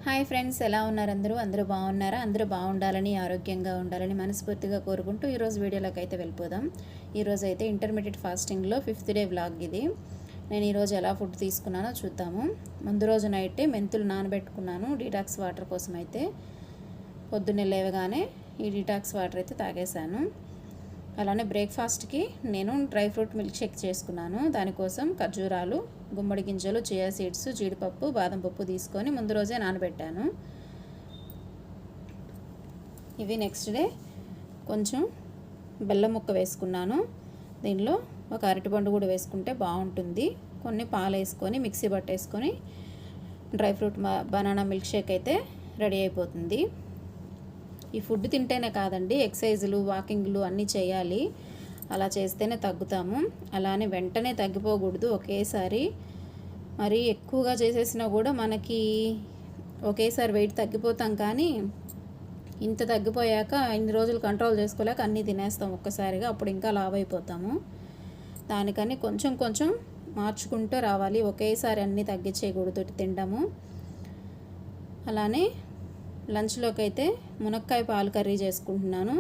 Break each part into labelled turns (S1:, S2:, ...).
S1: Hi friends, ఎలా ఉన్నారు? అందరూ బాగున్నారా? అందరూ బాగుండాలని, ఆరోగ్యంగా ఉండాలని మనస్ఫూర్తిగా కోరుకుంటూ ఈరోజు వీడియోలోకి అయితే వెళ్ళిపోదాం. ఈరోజు అయితే ఇంటర్మీడియట్ ఫాస్టింగ్లో 5th డే వ్లాగ్ ఇది. నేను ఈరోజు ఎలా ఫుడ్ తీసుకున్నానో చూద్దాము. ముందు రోజు నైటే మెంతులు నానబెట్టుకున్నాను డీటాక్స్ వాటర్ కోసం. అయితే పొద్దున్నే లేవగానే ఈ డీటాక్స్ వాటర్ అయితే తాగేశాను. అలానే బ్రేక్ఫాస్ట్కి నేను డ్రై ఫ్రూట్ మిల్క్ షేక్ చేసుకున్నాను. దానికోసం ఖర్జూరాలు, గుమ్మడి గింజలు, చియా సీడ్స్, జీడిపప్పు, బాదం పప్పు తీసుకొని ముందు రోజే నానబెట్టాను. ఇవి నెక్స్ట్ డే కొంచెం బెల్లం ముక్క వేసుకున్నాను. దీనిలో ఒక అరటిపండు కూడా వేసుకుంటే బాగుంటుంది. కొన్ని పాలు వేసుకొని మిక్సీ పట్టేసుకొని dry fruit banana milk shake అయితే రెడీ అయిపోతుంది. ఈ ఫుడ్ తింటేనే కాదండి, ఎక్సర్సైజులు, వాకింగ్లు అన్నీ చేయాలి. అలా చేస్తేనే తగ్గుతాము. అలానే వెంటనే తగ్గిపోకూడదు ఒకేసారి. మరి ఎక్కువగా చేసేసినా కూడా మనకి ఒకేసారి వెయిట్ తగ్గిపోతాం, కానీ ఇంత తగ్గిపోయాక ఇన్ని రోజులు కంట్రోల్ చేసుకోలేక అన్నీ తినేస్తాం ఒక్కసారిగా. అప్పుడు ఇంకా లావ్ అయిపోతాము. దానికని కొంచెం కొంచెం మార్చుకుంటూ రావాలి. ఒకేసారి అన్నీ తగ్గించేయకూడదు తినడము. అలానే లంచ్లోకి అయితే మునక్కాయ పాలు కర్రీ చేసుకుంటున్నాను.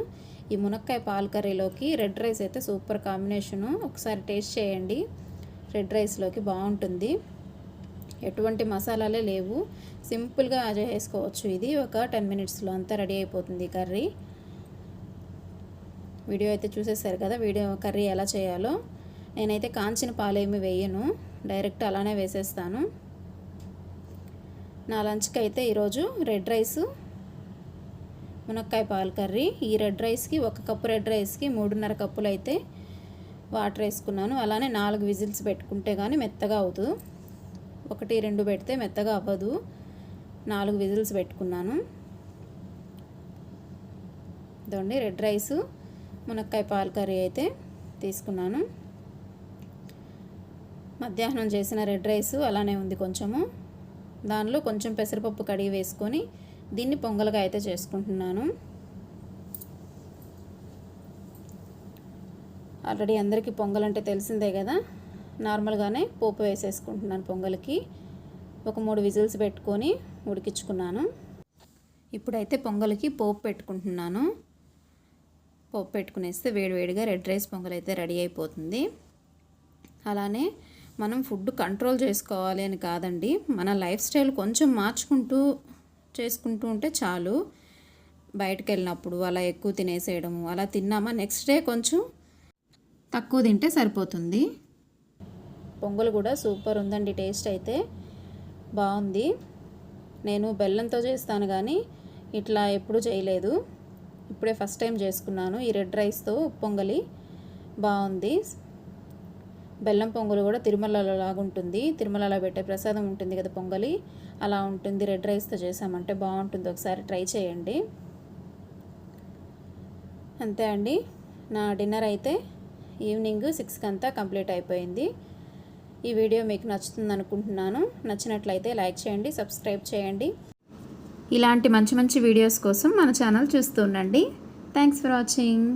S1: ఈ మునక్కాయ పాలు కర్రీలోకి రెడ్ రైస్ అయితే సూపర్ కాంబినేషను. ఒకసారి టేస్ట్ చేయండి. రెడ్ రైస్లోకి బాగుంటుంది. ఎటువంటి మసాలాలే లేవు, సింపుల్గా చేసుకోవచ్చు. ఇది ఒక 10 minutesలో అంతా రెడీ అయిపోతుంది కర్రీ. వీడియో అయితే చూసేసారు కదా, కర్రీ ఎలా చేయాలో. నేనైతే కాంచిన పాలేమి వేయను, డైరెక్ట్ అలానే వేసేస్తాను. నా లంచ్కి అయితే ఈరోజు రెడ్ రైస్, మునక్కాయ పాలు కర్రీ. ఈ రెడ్ రైస్కి 1 కప్పు రెడ్ రైస్కి 3.5 కప్పులు అయితే వాటర్ వేసుకున్నాను. అలానే 4 విజిల్స్ పెట్టుకుంటే కానీ మెత్తగా అవ్వదు. 1, 2 పెడితే మెత్తగా అవ్వదు. 4 విజిల్స్ పెట్టుకున్నాను. ఇదండి రెడ్ రైస్, మునక్కాయ పాలు కర్రీ అయితే తీసుకున్నాను. మధ్యాహ్నం చేసిన రెడ్ రైస్ అలానే ఉంది కొంచెము. దానిలో కొంచెం పెసరపప్పు కడిగి వేసుకొని దీన్ని పొంగల్గా అయితే చేసుకుంటున్నాను. ఆల్రెడీ అందరికీ పొంగల్ అంటే తెలిసిందే కదా. నార్మల్గానే పోపు వేసేసుకుంటున్నాను పొంగల్కి. ఒక 3 విజిల్స్ పెట్టుకొని ఉడికించుకున్నాను. ఇప్పుడైతే పొంగల్కి పోపు పెట్టుకుంటున్నాను. పోపు పెట్టుకునేస్తే వేడివేడిగా రెడ్ రైస్ పొంగల్ అయితే రెడీ అయిపోతుంది. అలానే మనం ఫుడ్ కంట్రోల్ చేసుకోవాలి అని కాదండి, మన లైఫ్ స్టైల్ కొంచెం మార్చుకుంటూ చేసుకుంటూ ఉంటే చాలు. బయటకు వెళ్ళినప్పుడు అలా ఎక్కువ తినేసేయడము, అలా తిన్నామా నెక్స్ట్ డే కొంచెం తక్కువ తింటే సరిపోతుంది. పొంగల్ కూడా సూపర్ ఉందండి, టేస్ట్ అయితే బాగుంది. నేను బెల్లంతో చేస్తాను కానీ ఇట్లా ఎప్పుడు చేయలేదు. ఇప్పుడే ఫస్ట్ టైం చేసుకున్నాను. ఈ రెడ్ రైస్తో పొంగలి బాగుంది. బెల్లం పొంగలు కూడా తిరుమలలో లాగుంటుంది. తిరుమలలో పెట్టే ప్రసాదం ఉంటుంది కదా పొంగలి, అలా ఉంటుంది. రెడ్ రైస్తో చేసామంటే బాగుంటుంది. ఒకసారి ట్రై చేయండి. అంతే అండి, నా డిన్నర్ అయితే ఈవినింగ్ 6కి అంతా కంప్లీట్ అయిపోయింది. ఈ వీడియో మీకు నచ్చుతుంది అనుకుంటున్నాను. నచ్చినట్లయితే లైక్ చేయండి, సబ్స్క్రైబ్ చేయండి. ఇలాంటి మంచి మంచి వీడియోస్ కోసం మన ఛానల్ చూస్తూ ఉండండి. Thanks for watching.